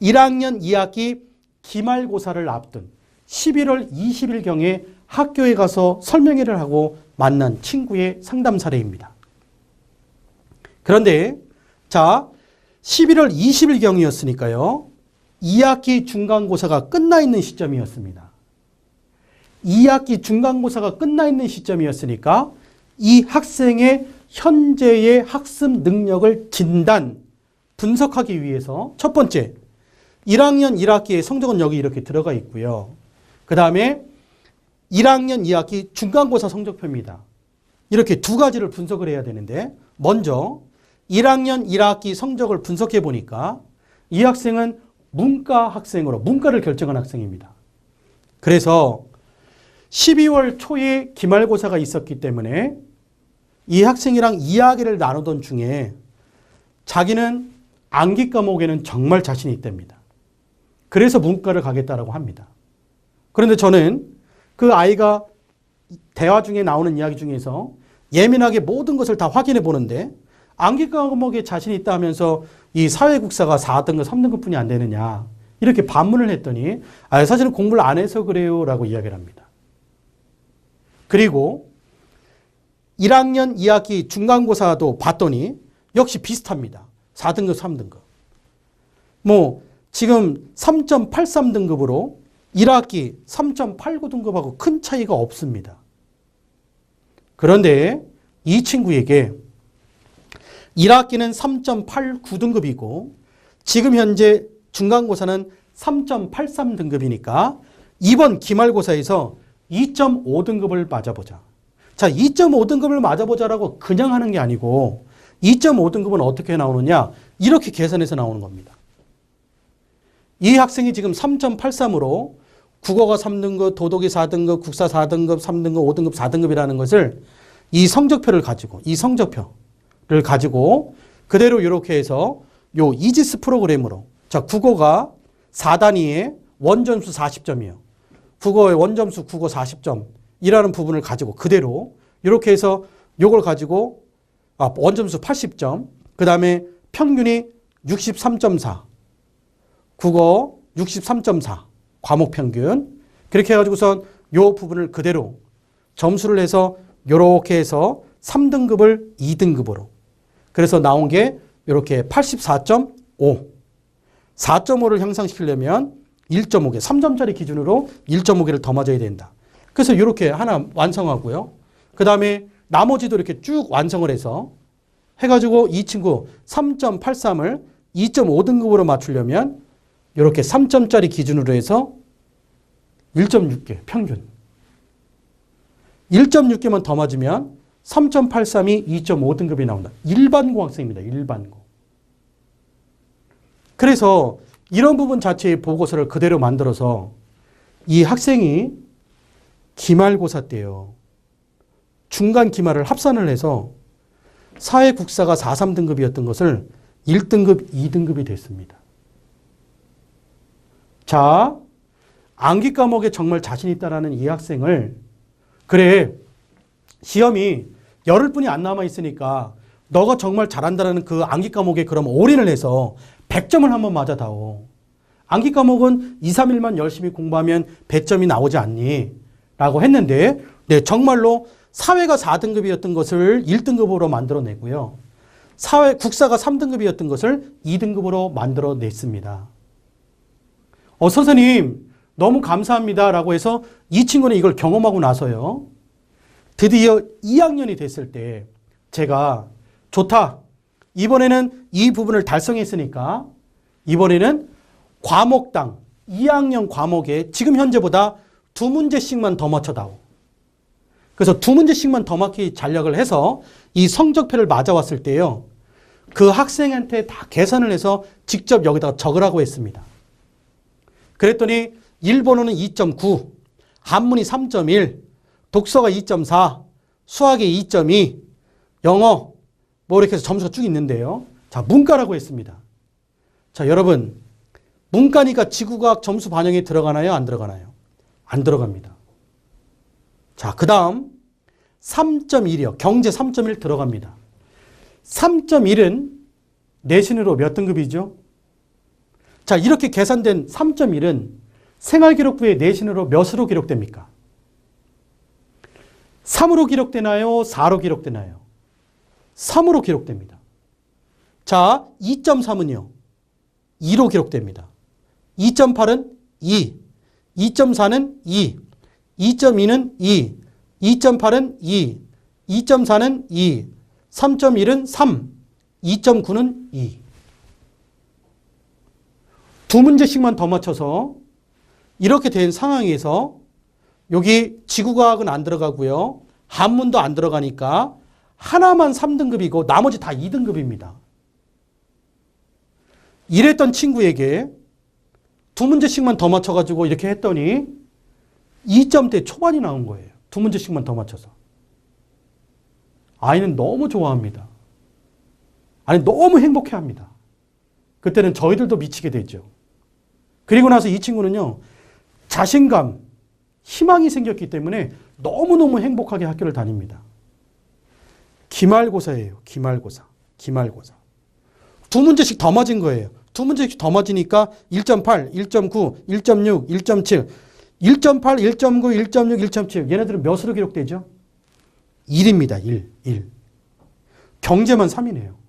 1학년 2학기 기말고사를 앞둔 11월 20일경에 학교에 가서 설명회를 하고 만난 친구의 상담 사례입니다. 그런데 자, 11월 20일경이었으니까요. 2학기 중간고사가 끝나 있는 시점이었습니다. 2학기 중간고사가 끝나 있는 시점이었으니까 이 학생의 현재의 학습 능력을 진단, 분석하기 위해서 첫 번째, 1학년 1학기의 성적은 여기 이렇게 들어가 있고요. 그 다음에 1학년 2학기 중간고사 성적표입니다. 이렇게 두 가지를 분석을 해야 되는데 먼저 1학년 1학기 성적을 분석해 보니까 이 학생은 문과 학생으로 문과를 결정한 학생입니다. 그래서 12월 초에 기말고사가 있었기 때문에 이 학생이랑 이야기를 나누던 중에 자기는 암기 과목에는 정말 자신이 있답니다. 그래서 문과를 가겠다라고 합니다. 그런데 저는 그 아이가 대화 중에 나오는 이야기 중에서 예민하게 모든 것을 다 확인해 보는데 암기 과목에 자신이 있다 하면서 이 사회국사가 4등급, 3등급뿐이 안 되느냐 이렇게 반문을 했더니 사실은 공부를 안 해서 그래요 라고 이야기를 합니다. 그리고 1학년 2학기 중간고사도 봤더니 역시 비슷합니다. 4등급, 3등급. 뭐 지금 3.83등급으로 1학기 3.89등급하고 큰 차이가 없습니다. 그런데 이 친구에게 1학기는 3.89등급이고 지금 현재 중간고사는 3.83등급이니까 이번 기말고사에서 2.5등급을 맞아보자. 자, 2.5등급을 맞아보자라고 그냥 하는 게 아니고 2.5등급은 어떻게 나오느냐? 이렇게 계산해서 나오는 겁니다. 이 학생이 지금 3.83으로 국어가 3등급, 도덕이 4등급, 국사 4등급, 3등급, 5등급, 4등급이라는 것을 이 성적표를 가지고 그대로 이렇게 해서 요 이지스 프로그램으로 자, 국어가 4단위에 원점수 40점이에요. 국어의 원점수 국어 40점이라는 부분을 가지고 그대로 이렇게 해서 요걸 가지고 원점수 80점, 그 다음에 평균이 63.4, 국어 63.4, 과목 평균 그렇게 해가지고선 요 부분을 그대로 점수를 해서 요렇게 해서 3등급을 2등급으로 그래서 나온 게 이렇게 84.5, 4.5를 향상시키려면 1.5개, 3점짜리 기준으로 1.5개를 더 맞아야 된다. 그래서 이렇게 하나 완성하고요. 그 다음에 나머지도 이렇게 쭉 완성을 해서 해가지고 이 친구 3.83을 2.5등급으로 맞추려면 이렇게 3점짜리 기준으로 해서 1.6개 평균. 1.6개만 더 맞으면 3.83이 2.5등급이 나온다. 일반고 학생입니다. 일반고. 그래서 이런 부분 자체의 보고서를 그대로 만들어서 이 학생이 기말고사 때요. 중간 기말을 합산을 해서 사회국사가 4, 3등급이었던 것을 1등급, 2등급이 됐습니다. 자, 암기 과목에 정말 자신 있다라는 이 학생을 그래, 시험이 열흘뿐이 안 남아 있으니까 너가 정말 잘한다라는 그 암기 과목에 그럼 올인을 해서 100점을 한번 맞아다오. 암기 과목은 2, 3일만 열심히 공부하면 100점이 나오지 않니? 라고 했는데 네, 정말로 사회가 4등급이었던 것을 1등급으로 만들어내고요. 국사가 3등급이었던 것을 2등급으로 만들어냈습니다. 선생님 너무 감사합니다 라고 해서 이 친구는 이걸 경험하고 나서요. 드디어 2학년이 됐을 때 제가 좋다. 이번에는 이 부분을 달성했으니까 이번에는 과목당 2학년 과목에 지금 현재보다 2문제씩만 더 맞춰다오. 그래서 2문제씩만 더 맞기 전략을 해서 이 성적표를 맞아왔을 때요. 그 학생한테 다 계산을 해서 직접 여기다가 적으라고 했습니다. 그랬더니 일본어는 2.9, 한문이 3.1, 독서가 2.4, 수학에 2.2, 영어 뭐 이렇게 해서 점수가 쭉 있는데요. 자, 문과라고 했습니다. 자, 여러분 문과니까 지구과학 점수 반영이 들어가나요? 안 들어가나요? 안 들어갑니다. 자, 그 다음 3.1이요. 경제 3.1 들어갑니다. 3.1은 내신으로 몇 등급이죠? 자, 이렇게 계산된 3.1은 생활기록부의 내신으로 몇으로 기록됩니까? 3으로 기록되나요? 4로 기록되나요? 3으로 기록됩니다. 자, 2.3은요? 2로 기록됩니다. 2.8은 2, 2.4는 2, 2.2는 2, 2.8은 2, 2.4는 2, 3.1은 3, 2.9는 2. 두 문제씩만 더 맞춰서 이렇게 된 상황에서 여기 지구과학은 안 들어가고요. 한문도 안 들어가니까 하나만 3등급이고 나머지 다 2등급입니다. 이랬던 친구에게 두 문제씩만 더 맞춰가지고 이렇게 했더니 2점대 초반이 나온 거예요. 두 문제씩만 더 맞춰서. 아이는 너무 좋아합니다. 아니, 너무 행복해합니다. 그때는 저희들도 미치게 되죠. 그리고 나서 이 친구는요, 자신감, 희망이 생겼기 때문에 너무너무 행복하게 학교를 다닙니다. 기말고사예요. 기말고사. 기말고사. 두 문제씩 더 맞은 거예요. 두 문제씩 더 맞으니까 1.8, 1.9, 1.6, 1.7, 1.8, 1.9, 1.6, 1.7. 얘네들은 몇으로 기록되죠? 1입니다. 1. 경제만 3이네요.